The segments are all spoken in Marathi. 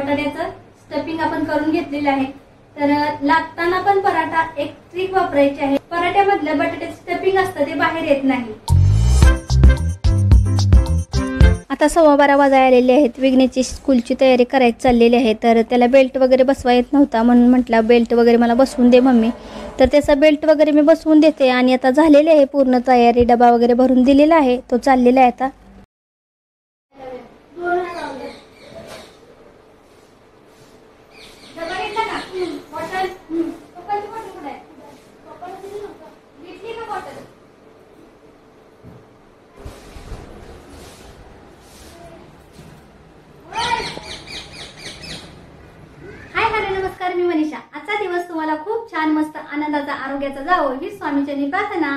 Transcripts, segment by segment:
बटाट्याचं स्टफिंग आपण करून घेतलेलं आहे। तर लाटताना पण पराठा एक ट्रिक वापरायची आहे, पराठ्यामधलं बटाट्याचं स्टफिंग असतं ते बाहेर येत नाही। आता 12:15 वाजायला आलेले आहेत। विघ्नेशची स्कूलची तयारी करायची चाललेली आहे। तर त्याला बेल्ट वगैरे बसवा येत नव्हता म्हणून म्हटला बेल्ट वगैरे मला बसवून दे मम्मी। तर त्याचा बेल्ट वगैरे मी बसवून देते आणि आता झालेली आहे पूर्ण तयारी, डबा वगैरे भरून दिलेला आहे, तो चाललेला आहे आता। नमस्कार, मी मनीषा। आजचा दिवस तुम्हाला खूप छान मस्त आनंदाचा आरोग्याचा जावो ही स्वामीचरणी प्रार्थना।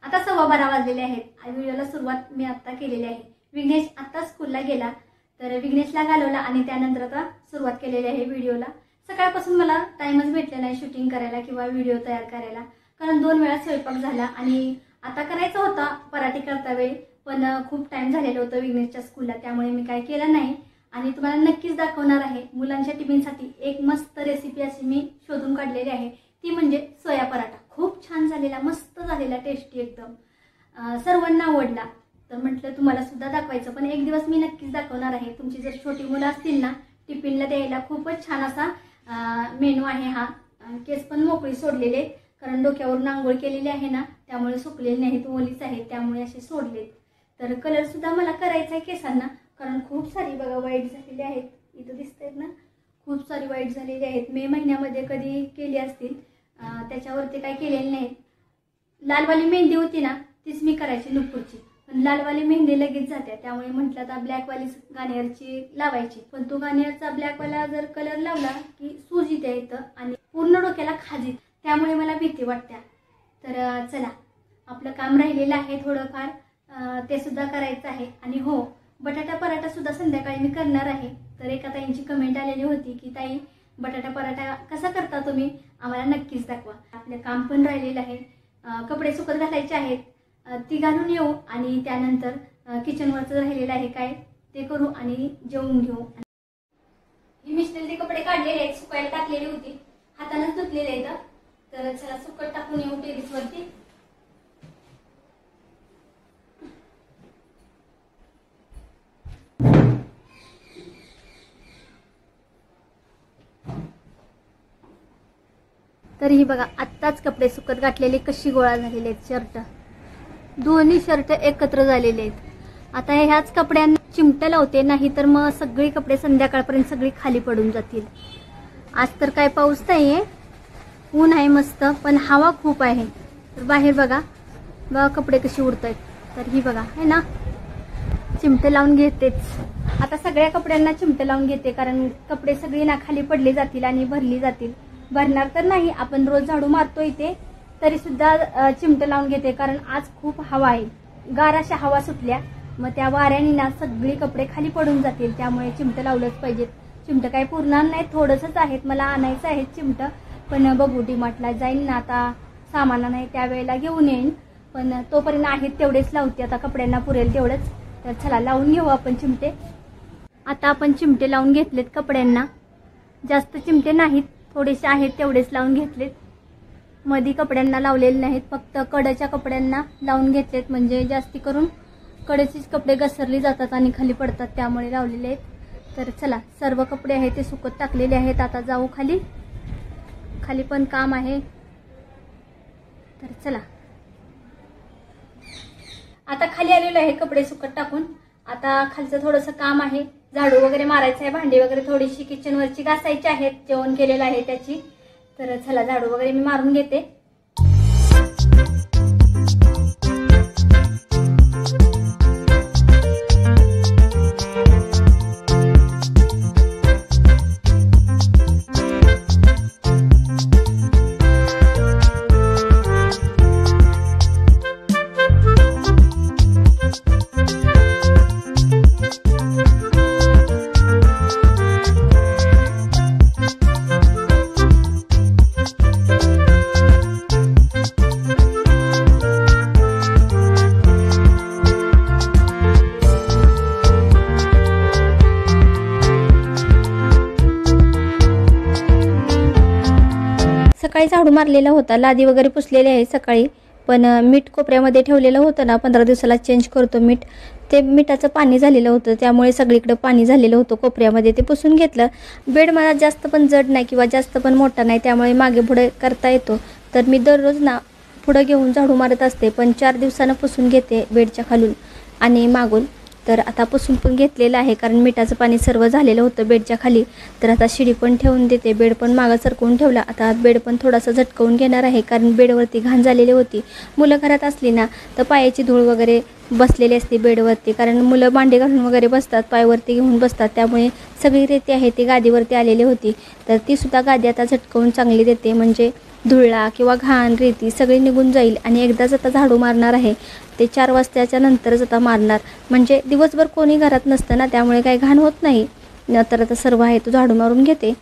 आता 12:15 वाजलेले आहेत। व्हिडिओला सुरुवात मी आता केलेली आहे। विघ्नेश आता स्कूलला गेला, तर विघ्नेशला घालवला आणि त्यानंतर आता सुरुवात केलेली आहे व्हिडिओला। सकाळपासून मला टाइमच भेटला नाही शूटिंग करायला किंवा व्हिडिओ तयार करायला, कारण 2 वेळा स्वयंपाक झाला आणि आता करायचा होता पराठे करता वेळी, पण खूप टाइम झालेला होता विघ्नेशच्या स्कूलला, त्यामुळे मी काय केलं नाही। आणि तुम्हाला नक्कीच दाखवणार आहे मुलांच्या टिफिनसाठी एक मस्त रेसिपी अशी मी शोधून काढलेली आहे, ती म्हणजे सोया पराठा। खूप छान झालेला, मस्त झालेला, टेस्टी एकदम, सर्वांना आवडला। तर म्हटलं तुम्हाला सुद्धा दाखवायचं, पण एक दिवस मी नक्कीच दाखवणार आहे। तुमची जर छोटी मुलं असतील ना टिफिनला द्यायला खूपच छान असा मेनू आहे हा। केस पण मोकळी सोडलेले, कारण डोक्यावरून आंघोळ केलेली आहे ना, त्यामुळे सुकलेले नाहीत, ओलीच आहेत, त्यामुळे असे सोडलेत। तर कलर सुद्धा मला करायचा आहे केसांना, कारण खूप सारी बघा वाईट झालेली आहेत, इथं दिसतात ना, खूप सारी वाईट झालेली आहेत। मे महिन्यामध्ये कधी केली असतील, त्याच्यावरती काय केलेली नाही। लालवाली मेहंदी होती ना तीच मी करायची नुपूरची, पण लालवाली मेहंदी लगेच जाते, त्यामुळे म्हटलं आता ब्लॅकवाली गार्नियरची लावायची। पण तो गार्नियरचा ब्लॅकवाला जर कलर लावला की सूज येते इथं आणि पूर्ण डोक्याला खाज येते, त्यामुळे मला भीती वाटते। तर चला, आपलं काम राहिलेलं आहे थोडंफार, ते सुद्धा करायचं आहे। आणि हो, बटाटा पराठा सुद्धा संध्याकाळी मी करणार आहे। तर एका ताईंची कमेंट आलेली होती की ताई बटाटा पराठा कसा करता तुम्ही, आम्हाला नक्कीच दाखवा। आपलं काम पण राहिलेलं आहे, कपडे सुकत घालायचे आहेत, ती घालून येऊ आणि त्यानंतर किचनवरचं राहिलेलं आहे काय ते करू आणि जेवून घेऊ। ही मिस्टरचे कपडे काढलेले आहेत, सुकायला टाकलेली होती, हातानेच धुतलेले आहेत। तर चला सुकट टाकून येऊ टेरेसवरती। तर ही बघा आत्ताच कपडे सुकत घातलेले कशी गोळा झालेले आहेत, शर्ट दोन्ही शर्ट एकत्र झालेले आहेत। आता ह्याच कपड्यांना चिमटा लावते, नाही तर मग सगळे कपडे संध्याकाळपर्यंत सगळी खाली पडून जातील। आज तर काय पाऊस नाहीये, ऊन आहे मस्त, पण हवा खूप आहे। तर बाहेर बघा बघा कपडे कशी उडतायत। तर ही बघा है ना, चिमटे लावून घेतेच आता, सगळ्या कपड्यांना चिमटे लावून घेते, कारण कपडे सगळी ना खाली पडले जातील आणि भरली जातील। भरणार तर नाही, आपण रोज झाडू मारतो इथे, तरी सुद्धा चिमटे लावून घेते, कारण आज खूप हवा आहे, गार अशा हवा सुटल्या, मग त्या वाऱ्याने ना सगळी कपडे खाली पडून जातील, त्यामुळे चिमटे लावलंच पाहिजेत। चिमटे काही पुरणार नाही, थोडंसंच आहेत, मला आणायचं आहे चिमटं, पण बघू डीमार्टला जाईन ना आता, सामान नाही त्यावेळेला घेऊन येईन, पण तोपर्यंत आहेत तेवढेच लावते, आता कपड्यांना पुरेल तेवढंच। तर चला लावून घेऊ आपण चिमटे। आता आपण चिमटे लावून घेतलेत कपड्यांना, जास्त चिमटे नाहीत, थोडेसे आहेत तेवढेच लावून घेतलेत, मधी कपड्यांना लावलेले नाहीत, फक्त कडेच्या कपड्यांना लावून घेतलेत, म्हणजे जास्ती करून कडेचीच कपडे घसरली जातात आणि खाली पडतात, त्यामुळे लावलेले आहेत। तर चला, सर्व कपडे आहेत ते सुकत टाकलेले आहेत, आता जाऊ खाली, खाली पण काम आहे। तर चला, आता खाली आलेलो आहे कपडे सुकत टाकून, आता खालचं थोडंसं काम आहे, झाडू वगैरे मारायचं आहे, भांडी वगैरे थोडीशी किचनवरची घासायची आहेत, जेवण केलेलं आहे त्याची। तर चला झाडू वगैरे मी मारून घेते। सकाळी झाडू मारलेला होता, लादी वगैरे पुसलेली आहे सकाळी, पण मीठ कोपऱ्यामध्ये ठेवलेलं होतं ना, 15 दिवसाला चेंज करतो मीठ, ते मिठाचं पाणी झालेलं होतं, त्यामुळे सगळीकडे पाणी झालेलं होतं कोपऱ्यामध्ये, ते पुसून घेतलं. बेड मला जास्त पण जड नाही किंवा जास्त पण मोठा नाही, त्यामुळे मागे पुढे करता येतो. तर मी दररोज ना पुढं घेऊन झाडू मारत असते, पण 4 दिवसानं पुसून घेते बेडच्या खालून आणि मागून. तर आता पुसून पण घेतलेलं आहे, कारण मिठाचं पाणी सर्व झालेलं होतं बेडच्या खाली. तर आता शिडी पण ठेवून देते, बेड पण मागं सरकवून ठेवला. आता बेड पण थोडासा झटकवून घेणार आहे, कारण बेडवरती घाण झालेली होती. मुलं घरात असली ना तर पायाची धूळ वगैरे बसलेली असते बेडवरती, कारण मुलं मांडी घालून वगैरे बसतात, पायवरती घेऊन बसतात, त्यामुळे सगळी रेती आहे ती गादीवरती आलेली होती. तर ती सुद्धा गादी आता झटकवून चांगली देते, म्हणजे धुळा किंवा घाण रेती सगळी निघून जाईल. आणि एकदाच आता झाडू मारणार आहे, ते 4 वाजताच्या नंतरच आता मारणार, म्हणजे दिवसभर कोणी घरात नसतं ना, त्यामुळे काही घाण होत नाही. तर आता सर्व आहे तो झाडू मारून घेते.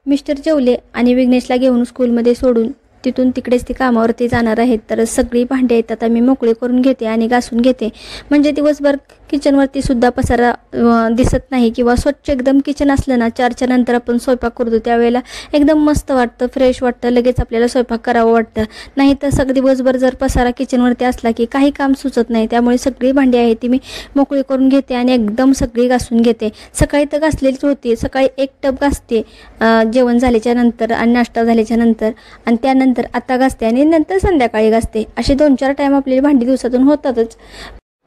मिस्टर जेवले आणि विघ्नेशला घेऊन स्कूलमध्ये सोडून तिथून तिकडेच ती कामावरती जाणार आहेत. तर सगळी भांडी आहेत आता मी मोकळी करून घेते आणि घासून घेते, म्हणजे दिवसभर किचनवरती सुद्धा पसारा दिसत नाही, किंवा स्वच्छ एकदम किचन असलं ना 4च्या नंतर आपण स्वयंपाक करतो त्यावेळेला एकदम मस्त वाटतं, फ्रेश वाटतं, लगेच आपल्याला स्वयंपाक करावं वाटतं. नाही तर सगळं दिवसभर जर पसारा किचनवरती असला की काही काम सुचत नाही. त्यामुळे सगळी भांडी आहे ती मी मोकळी करून घेते आणि एकदम सगळी घासून घेते. सकाळी तर घासलेलीच होती, सकाळी 1 टब घासते जेवण झाल्याच्या नंतर आणि नाश्ता झाल्याच्या नंतर, आणि त्यानंतर आता घासते आणि नंतर संध्याकाळी घासते. असे 2-4 टाइम आपली भांडी दिवसातून होतातच.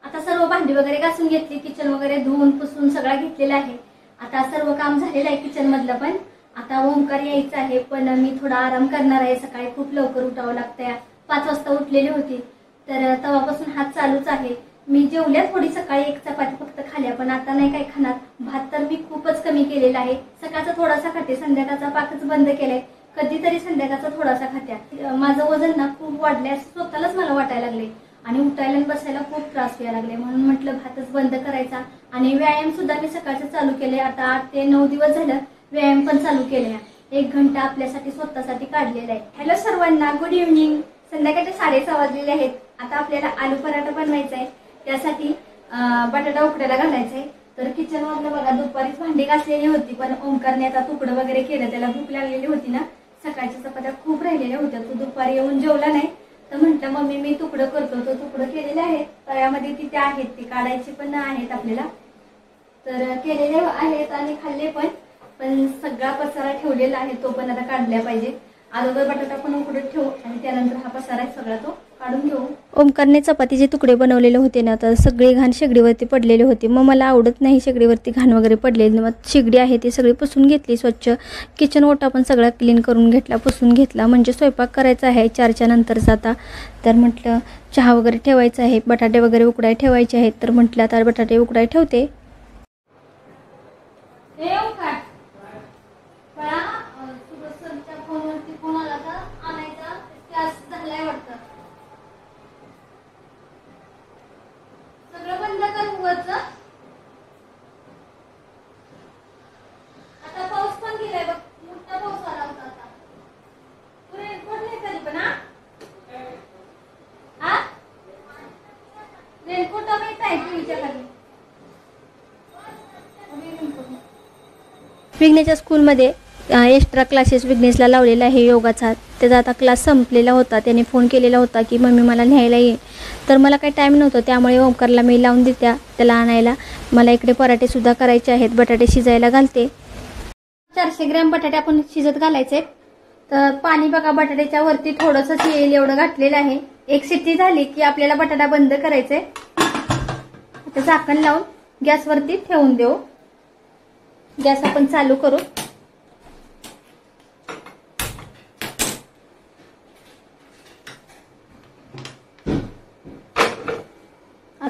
आता सर्व भांडी वगैरे घासून घेतली, किचन वगैरे धुवून पुसून सगळा घेतलेला आहे. आता सर्व काम झालेलं आहे किचन मधलं पण. आता ओंकार यायचं आहे, पण मी थोडा आराम करणार आहे. सकाळी खूप लवकर उठावं लागतंय, 5 वाजता उठलेली होती, तर तेव्हापासून हात चालूच आहे. मी जेवल्या थोडी सकाळी, 1 चपाती फक्त खाल्या, पण आता नाही काय खाणार. भात तर मी खूपच कमी केलेला आहे. सकाळचा थोडासा खाते, संध्याकाळचा पाकच बंद केलाय, कधीतरी संध्याकाळचा थोडासा खात्या. माझं वजन ना खूप वाढलंय असं स्वतःलाच मला वाटायला लागले, आणि उठायला आणि बसायला खूप त्रास व्हायला लागले, म्हणून म्हटलं भातच बंद करायचा. आणि व्यायाम सुद्धा मी सकाळचं चालू केले. आता 8 ते 9 दिवस झालं व्यायाम पण चालू केले. 1 घंटा आपल्यासाठी स्वतःसाठी काढलेला आहे. हॅलो सर्वांना, गुड इव्हनिंग. संध्याकाळचे 6:30 वाजलेले आहेत. आता आपल्याला आलू पराठा बनवायचा आहे, त्यासाठी बटाटा उकडायला घालायचा आहे. तर किचन मधलं बघा, दुपारीच भांडी घासलेली होती, पण ओंकारने आता तुकडं वगैरे केलं, त्याला भूक लागलेली होती ना, सकाळच्या चपात्या खूप राहिलेल्या होत्या, तो दुपारी येऊन जेवला नाही, तर म्हटलं मम्मी मी तुकडं करतो. तो तुकडं केलेले आहेत, तळ्यामध्ये तिथे आहेत, ते काढायचे पण आहेत आपल्याला, तर केलेले आहेत आणि खाल्ले पण सगळा पसारा ठेवलेला आहे, तो पण आता काढला पाहिजे. अगोदर बटाटा पण उकडत ठेवू आणि त्यानंतर हा पसारा सगळा तो काढून घेऊ. ओमकारने चपातीचे तुकडे बनवलेले होते ना, तर सगळी घाण शेगडीवरती पडलेली होती. मग मला आवडत नाही शेगडीवरती घाण वगैरे पडलेली. मग शेगडी आहे ती सगळी पुसून घेतली स्वच्छ. किचन ओटा पण सगळा क्लीन करून घेतला, पुसून घेतला, म्हणजे स्वयंपाक करायचा आहे 4च्या नंतर जाता. तर म्हटलं चहा वगैरे ठेवायचा आहे, बटाटे वगैरे उकडाय ठेवायचे आहेत, तर म्हटलं आता बटाटे उकडाय ठेवते. सगळं बंद कर उगाच. आता पाऊस पण गेलाय बघ, मोठा पाऊस आला होता आता. तू रेनकोट नाही तरी पण हा रेनकोट माहित आहे तुझ्या खाली. विघ्नेशच्या स्कूलमध्ये एक्स्ट्रा क्लासेस विघ्नेशला लावलेला आहे योगाचा. त्याचा आता क्लास संपलेला होता. त्याने फोन केलेला होता की मम्मी मला न्यायला ये, तर मला काही टाईम नव्हतं, त्यामुळे ओंकारला मी लावून देत्या त्याला आणायला. मला इकडे पराठे सुद्धा करायचे आहेत, बटाटे शिजायला घालते. 400 ग्रॅम बटाटे आपण शिजत घालायचे. तर पाणी बघा बटाट्याच्या वरती थोडंसं येईल एवढं घातलेलं आहे. 1 शिट्टी झाली की आपल्याला बटाटा बंद करायचे. आता झाकण लावून गॅसवरती ठेवून देऊ. गॅस आपण चालू करू.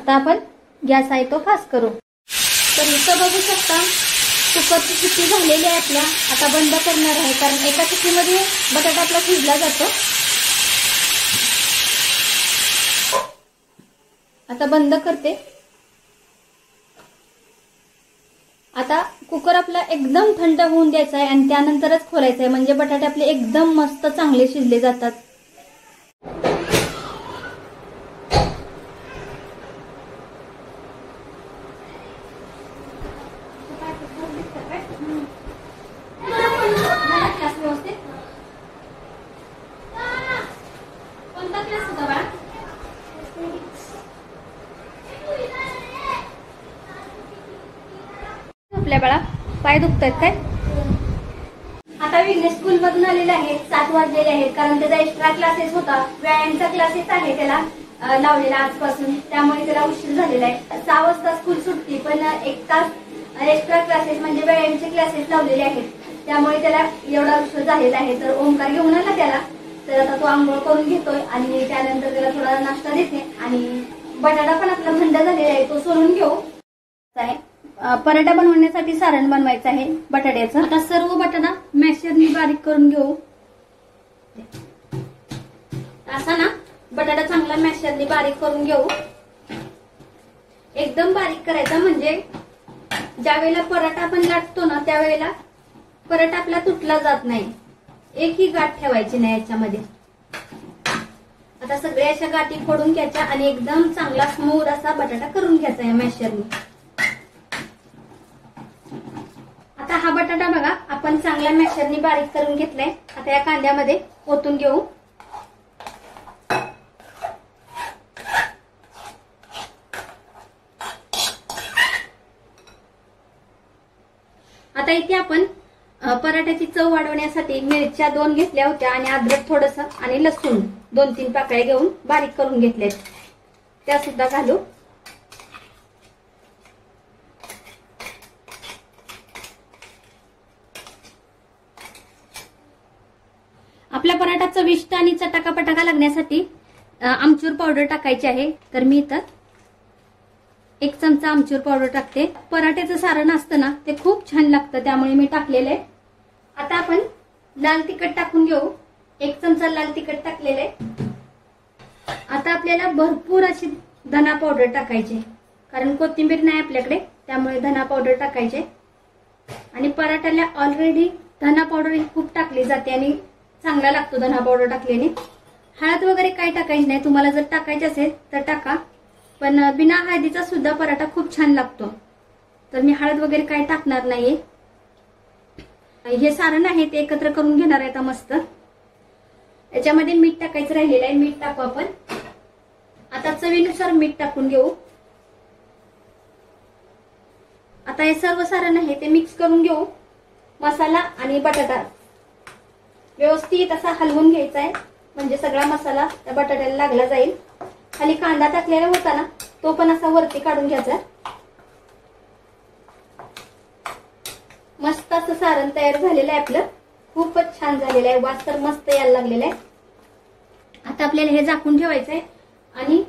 आता आपण गॅस आहे तो फास्ट करू। तर इथं बघू शकता कुकरची शिट्टी झालेली आहे आपल्या। आता बंद करणार आहे कारण एका शिट्टीमध्ये बटाटा आपला शिजला जातो। आता बंद करते। आता कुकर आपला एकदम थंड होऊन द्यायचा आहे आणि त्यानंतरच खोलायचा आहे, म्हणजे बटाटे आपले एकदम मस्त चांगले शिजले जातात। आपल्या बाळा पाय दुखतायत काय? आता विघ्नेश स्कूल मधून आलेले आहेत, 7 वाजलेले आहेत कारण त्याचा एक्स्ट्रा क्लासेस होता, व्यायामचा क्लासेस आहे त्याला लावलेला आजपासून, त्यामुळे त्याला उशीर झालेला आहे। 6 वाजता स्कूल सुटती पण 1 तास एक्स्ट्रा क्लासेस म्हणजे व्यायामचे क्लासेस लावलेले आहेत, त्यामुळे त्याला एवढा उशीर झालेला आहे। तर ओंकार घेऊन आला त्याला, तर आता तो आंघोळ करून घेतोय आणि त्यानंतर त्याला थोडा नाश्ता देते आणि बटाटा पण आपला थंड झालेला आहे तो सोलून घेऊ। पराठा बनवण्यासाठी सारण बनवायचं आहे बटाट्याचं। आता सर्व बटाटा मॅशरनी बारीक करून घेऊ। असा ना बटाटा चांगला मॅशरनी बारीक करून घेऊ, एकदम बारीक करायचा म्हणजे ज्या वेळेला पराठा आपण लाटतो ना त्यावेळेला पराठा आपला तुटला जात नाही, एकही गाठ ठेवायची नाही याच्यामध्ये। आता सगळ्या अशा गाठी फोडून घ्यायच्या आणि एकदम चांगला स्मूथ असा बटाटा करून घ्यायचा आहे मॅशरनी। आता हा बटाटा बघा आपण चांगला मॅशरनी बारीक करून घेतलाय। आता या कांद्यामध्ये ओतून घेऊ। आता इथे आपण पराठ्याची चव वाढवण्यासाठी मिरच्या 2 घेतल्या होत्या आणि अद्रक थोडंसं आणि लसूण 2-3 पाकळ्या घेऊन बारीक करून घेतल्यात, त्या सुद्धा घालू। आपल्या पराठा चविष्ट आणि चटाका लागण्यासाठी आमचूर पावडर टाकायची आहे। तर मी इथं 1 चमचा आमचूर पावडर टाकते। पराठ्याचं सारण असतं ना ते खूप छान लागतं, त्यामुळे मी टाकलेलं आहे। आता आपण लाल तिखट टाकून घेऊ, 1 चमचा लाल तिखट टाकलेलं आहे। आता आपल्याला भरपूर अशी धना पावडर टाकायची कारण कोथिंबीर नाही आपल्याकडे, त्यामुळे धना पावडर टाकायचे। आणि पराठ्याला ऑलरेडी धना पावडर ही खूप टाकली जाते आणि चांगला लागतो धना पावडर टाकल्याने। हळद वगैरे काही टाकायची नाही, तुम्हाला जर टाकायची असेल तर टाका, पण बिना हळदीचा सुद्धा पराठा खूप छान लागतो, तर मी हळद वगैरे काही टाकणार नाहीये। हे सारण आहे ते एकत्र करून घेणार आहे आता मस्त। याच्यामध्ये मीठ टाकायचं राहिलेलं आहे, मीठ टाकू आपण। आता चवीनुसार मीठ टाकून घेऊ। आता हे सर्व सारण आहे ते मिक्स करून घेऊ। मसाला आणि बटाटा व्यवस्थित असा हलवून घ्यायचा आहे, म्हणजे सगळा मसाला त्या बटाट्याला लागला जाईल। खाली कांदा टाकलेला होता ना तो पण असा वरती काढून घ्यायचा। मस्त असं सारण तयार झालेलं आहे आपलं, खूपच छान झालेलं आहे, वास तर मस्त यायला लागलेला आहे। आता आपल्याला हे झाकून ठेवायचं आहे आणि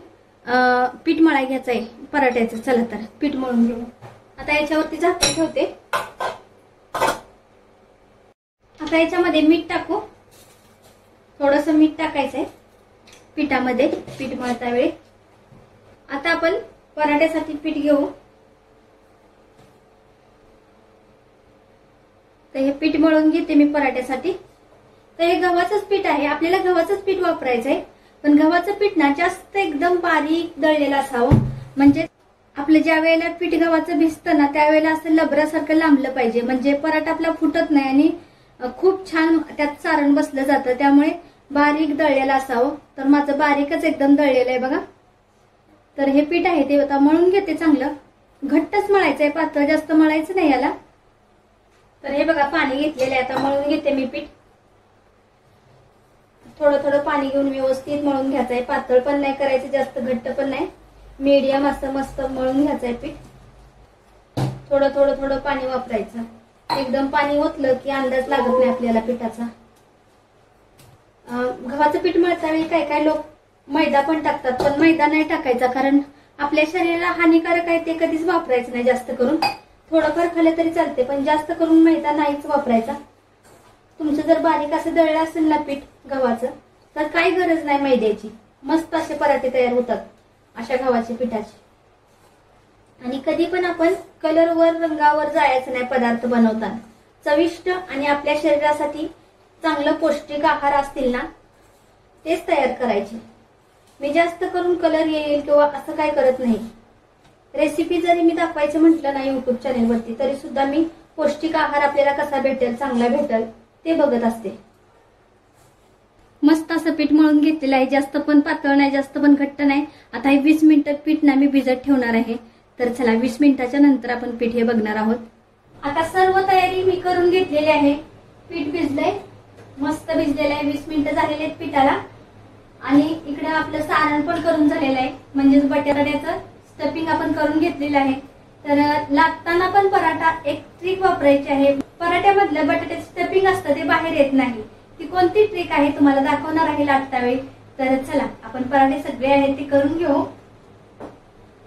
पीठ मळाय घ्यायचं आहे पराठ्याचं। चला तर पीठ मळून घेऊ। आता याच्यावरती झाकून ठेवते। आता याच्यामध्ये मीठ टाकू, थोडंसं मीठ टाकायचंय पिठामध्ये पीठ मळता वेळी। आता आपण पराठ्यासाठी पीठ घेऊ। तर हे पीठ मळून घेते मी पराठ्यासाठी। तर हे गव्हाचंच पीठ आहे, आपल्याला गव्हाचंच पीठ वापरायचं आहे, पण गव्हाचं पीठ ना जास्त एकदम बारीक दळलेलं असावं, म्हणजे आपलं ज्या वेळेला पीठ गव्हाचं भिजतं ना त्यावेळेला असं लबरासारखं लांबलं पाहिजे, म्हणजे पराठा आपला फुटत नाही आणि खूप छान त्यात सारण बसलं जातं, त्यामुळे बारीक दळलेलं असावं। तर माझं बारीकच एकदम दळलेलं आहे बघा। तर हे पीठ आहे ते आता मळून घेते, चांगलं घट्टच मळायचंय, पातळ जास्त मळायचं नाही याला। तर हे बघा पाणी घेतलेलं आहे, आता मळून घेते मी पीठ। थोडं थोडं पाणी घेऊन व्यवस्थित मळून घ्यायचंय, पातळ पण नाही करायचं जास्त घट्ट पण नाही, मीडियम असं मस्त मळून घ्यायचंय पीठ। थोडं थोडं थोडं पाणी वापरायचं, एकदम पाणी ओतलं की अंदाज लागत नाही आपल्याला पिठाचा। गव्हाचं पीठ मळता वेळी काय काय लोक मैदा पण टाकतात, पण मैदा नाही टाकायचा कारण आपल्या शरीराला हानिकारक आहे ते कधीच वापरायचं नाही. जास्त करून थोडंफार खाल्लं तरी चालते, पण जास्त करून मैदा नाहीच वापरायचा. तुमचं जर बारीक असं दळलं असेल ना पीठ गव्हाचं, तर काही गरज नाही मैद्याची. मस्त असे पराठे तयार होतात अशा गव्हाच्या पिठाचे. आणि कधी पण आपण कलरवर रंगावर जायचं नाही पदार्थ बनवताना. चविष्ट आणि आपल्या शरीरासाठी चांगलं पौष्टिक आहार असतील ना तेच तयार करायचे. मी जास्त करून कलर येईल किंवा असं काय करत नाही. रेसिपी जरी मी दाखवायचं म्हटलं ना युट्यूब चॅनेलवरती, तरी सुद्धा मी पौष्टिक आहार आपल्याला कसा भेटेल, चांगला भेटेल ते बघत असते. मस्त असं पीठ मळून घेतलेलं आहे. जास्त पण पातळ नाही, जास्त पण घट्ट नाही. आता हे 20 मिनिटं पीठ ना मी भिजत ठेवणार आहे. तर चला 20 मिनिटाच्या नंतर आपण पीठ हे बघणार आहोत. आता सर्व तयारी मी करून घेतलेली आहे. पीठ भिजलंय, मस्त भिजलेलं आहे. 20 मिनिटं झालेले आहेत पीठाला. आणि इकडे आपलं सारण पण करून झालेलं आहे, म्हणजेच बटाट्याचं स्टफिंग आपण करून घेतलेलं आहे. तर लाटताना पण पराठा एक ट्रिक वापरायची आहे. पराठ्यामधलं बटाट्याचं स्टफिंग असतं ते बाहेर येत नाही. ती कोणती ट्रिक आहे तुम्हाला दाखवणार आहे लाटता वेळी. तर चला आपण पराठे सगळे आहेत ते करून घेऊ.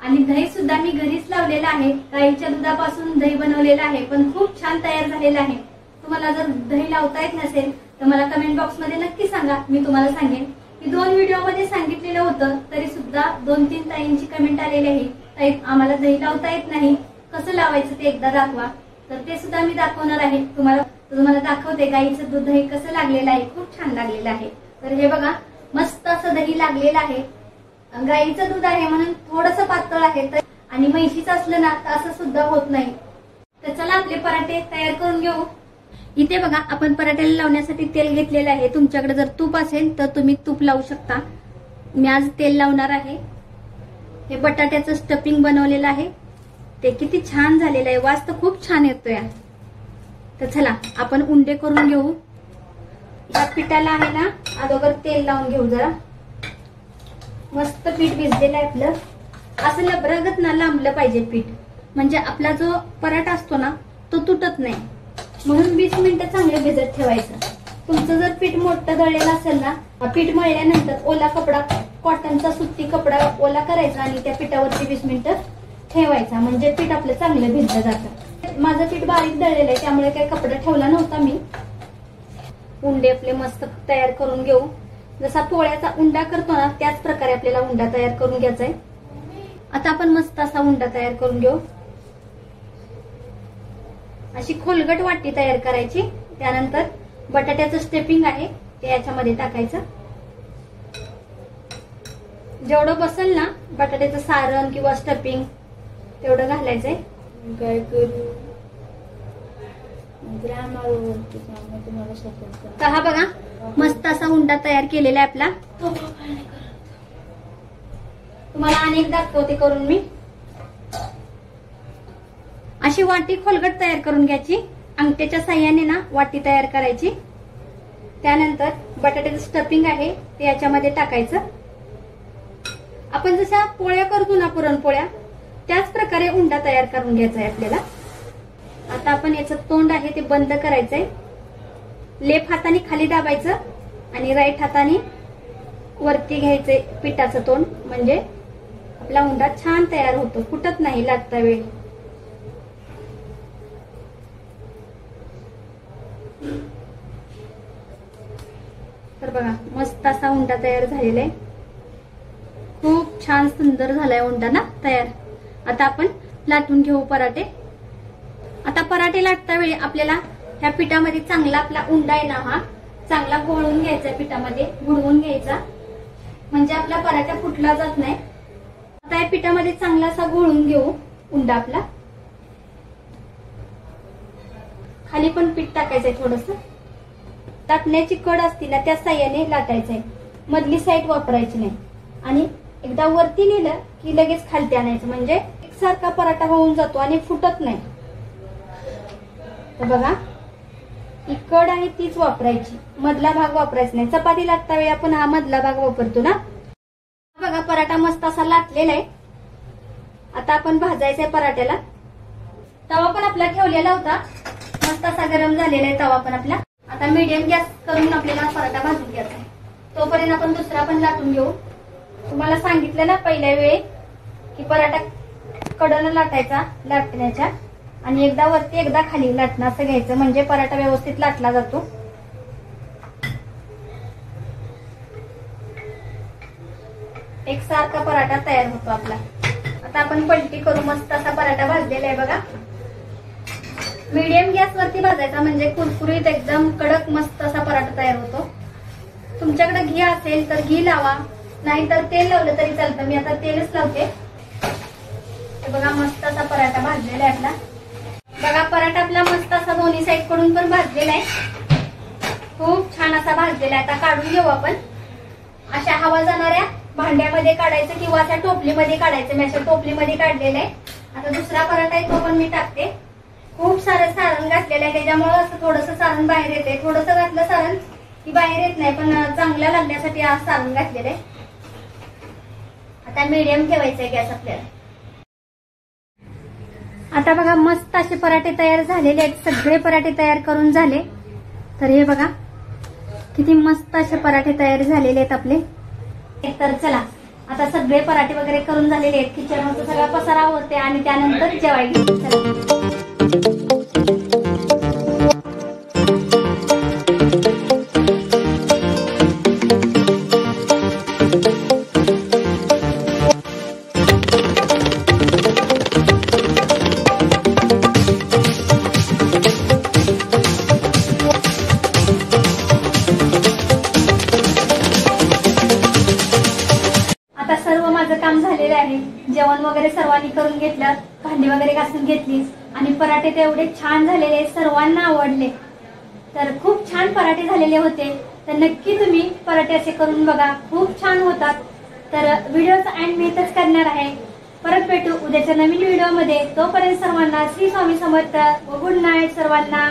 आणि दही सुद्धा मी घरीच लावलेलं आहे. गाईच्या दुधापासून दही बनवलेलं आहे, पण खूप छान तयार झालेलं आहे. तुम्हाला जर दही लावता येत नसेल तर मला कमेंट बॉक्स मध्ये नक्की सांगा, मी तुम्हाला सांगेन. मी 2 व्हिडिओ मध्ये सांगितलेलं होतं, तरी सुद्धा 2-3 ताईंची कमेंट आलेली आहे, ताई आम्हाला दही लावता येत नाही, कसं लावायचं ते एकदा दाखवा. तर ते सुद्धा मी दाखवणार आहे तुम्हाला दाखवते. गाईचं दूध दही कसं लागलेलं आहे, खूप छान लागलेलं आहे. तर हे बघा मस्त असं दही लागलेलं आहे. गाईचं दूध आहे म्हणून थोडंसं पातळ आहे, आणि म्हैशीचं असलं ना तर असं सुद्धा होत नाही. तर चला आपले पराठे तयार करून घेऊ. इथे बघा आपण पराठ्याला लावण्यासाठी तेल घेतलेलं आहे. तुमच्याकडे जर तूप असेल तर तुम्ही तूप लावू शकता. मी आज तेल लावणार आहे. हे बटाट्याचं स्टफिंग बनवलेलं आहे, ते किती छान झालेलं आहे. वास तर खूप छान येतोय. तर चला आपण उंडे करून घेऊ. या पिठाला आहे ना अगोदर तेल लावून घेऊ. जरा मस्त पीठ भिजलेलं आहे आपलं. असं लबरगत ना लांबलं पाहिजे पीठ, म्हणजे आपला जो पराठा असतो ना तो तुटत नाही. म्हणून 20 मिनिटं चांगलं भिजत ठेवायचं. तुमचं जर पीठ मोठं दळलेलं असेल ना, पीठ मळल्यानंतर ओला कपडा, कॉटनचा सुती कपडा ओला करायचा आणि त्या पिठावरती 20 मिनिटं ठेवायचा, म्हणजे पीठ आपलं चांगलं भिजलं जातं. माझं पीठ बारीक दळलेलं आहे त्यामुळे काही कपडा ठेवला नव्हता मी. उंडे आपले मस्त तयार करून घेऊ. जसा पोळ्याचा उंडा करतो ना त्याच प्रकारे आपल्याला उंडा तयार करून घ्यायचा आहे. आता आपण मस्त असा उंडा तयार करून घेऊ. अशी खोलगट वाटी तयार करायची. त्यानंतर बटाट्याचं स्टफिंग आहे ते याच्यामध्ये टाकायचं. जेवढं बसेल ना बटाट्याचं सारण किंवा स्टफिंग तेवढं घालायचंय. हा बघा मस्त असा उंडा तयार केलेला आहे आपला. तुम्हाला अनेक दाखवते करून मी. अशी वाटी खोलगट तयार करून घ्यायची. अंगठ्याच्या साह्याने ना वाटी तयार करायची. त्यानंतर बटाट्याचं स्टफिंग आहे ते याच्यामध्ये टाकायचं. आपण जशा पोळ्या करतो ना पुरणपोळ्या त्याच प्रकारे उंडा तयार करून घ्यायचा आहे आपल्याला. आता आपण याचं तोंड आहे ते बंद करायचंय. लेफ्ट हाताने खाली दाबायचं आणि राईट हाताने वरती घ्यायचंय पिठाचं तोंड, म्हणजे आपला उंडा छान तयार होतो, फुटत नाही लाटता वेळी. तर बघा मस्त असा उंडा तयार झालेला आहे. खूप छान सुंदर झालाय उंडा ना तयार. आता आपण लाटून घेऊ पराठे. आता पराठे लाटता वेळी आपल्याला ह्या पिठामध्ये चांगला आपला उंडा आहे ना हा चांगला घोळून घ्यायचा, पिठामध्ये बुडवून घ्यायचा, म्हणजे आपला पराठा फुटला जात नाही. आता या पिठामध्ये चांगला असा घोळून घेऊ उंडा आपला. खाली पण पीठ टाकायचंय थोडस. लाटण्याची कड असती ना त्या साह्याने लाटायचंय, मधली साईड वापरायची नाही. आणि एकदा वरती नेलं की लगेच खालती आणायचं, म्हणजे एकसारखा पराठा होऊन जातो आणि फुटत नाही. तर बघा ही कड आहे तीच वापरायची, मधला भाग वापरायचा नाही. चपाती लाटता वेळी आपण हा मधला भाग वापरतो ना. बघा पराठा मस्त असा लाटलेला आहे. आता आपण भाजायचा आहे पराठ्याला. तवा पण आपला ठेवलेला होता, मस्त असा गरम झालेला आहे तवा पण आपला. आता मीडियम गॅस करून आपल्याला पराठा भाजून घ्यायचा आहे. तोपर्यंत आपण दुसरा पण लाटून घेऊ. तुम्हाला सांगितलं ना पहिल्या वेळी की पराठा कडनं लाटायचा लाटण्याच्या आणि एकदा वरती एकदा खाली लाटणं असं घ्यायचं, म्हणजे पराठा व्यवस्थित लाटला जातो. एकसारखा पराठा तयार होतो आपला. आता आपण पलटी करू. मस्त असा पराठा भाजलेला आहे बघा. मीडियम गॅसवरती भाजायचा, म्हणजे कुरकुरीत एकदम कडक मस्त असा पराठा तयार होतो. तुमच्याकडे घी असेल तर घी लावा, नाहीतर तेल लावलं तरी चालतं. मी आता तेलच लावते. बघा मस्त असा पराठा भाजलेला आहे आपला. बघा पराठा आपला मस्त असा दोन्ही साईड कडून पण भाजलेला आहे. खूप छान असा भाजलेला आहे. आता काढून घेऊ आपण. अशा हवा जाणाऱ्या भांड्यामध्ये काढायचं किंवा अशा टोपलीमध्ये काढायचं. मी अशा टोपलीमध्ये काढलेलं आहे. आता दुसरा पराठा आहे तो पण मी टाकते. खूप सारं सारण घातलेलं आहे, त्याच्यामुळे असं थोडंसं सारण बाहेर येते. थोडंसं घातलं सारण की बाहेर येत नाही, पण चांगल्या लागण्यासाठी आज सारण घातलेलं आहे. आता मीडियम ठेवायचं आहे गॅस आपल्याला. आता बघा मस्त असे पराठे तयार झालेले आहेत. सगळे पराठे तयार करून झाले. तर हे बघा किती मस्त असे पराठे तयार झालेले आहेत आपले. तर चला आता सगळे पराठे वगैरे करून झालेले आहेत. किचनवरचा सगळा पसारा होते आणि त्यानंतर जेवायला चला. सर्व माझं काम झालेलं आहे. जेवण वगैरे सर्वांनी करून घेतलं, भांडी वगैरे घासून घेतली आणि पराठे ते एवढे छान झालेले, सर्वांना आवडले. तर खूप छान पराठे झालेले होते. तर नक्की तुम्ही पराठे असे करून बघा, खूप छान होतात. तर व्हिडिओचा एंड मी इथंच करणार आहे. परत भेटू उद्याच्या नवीन व्हिडिओमध्ये. तोपर्यंत सर्वांना श्री स्वामी समर्थ व गुड नाईट सर्वांना.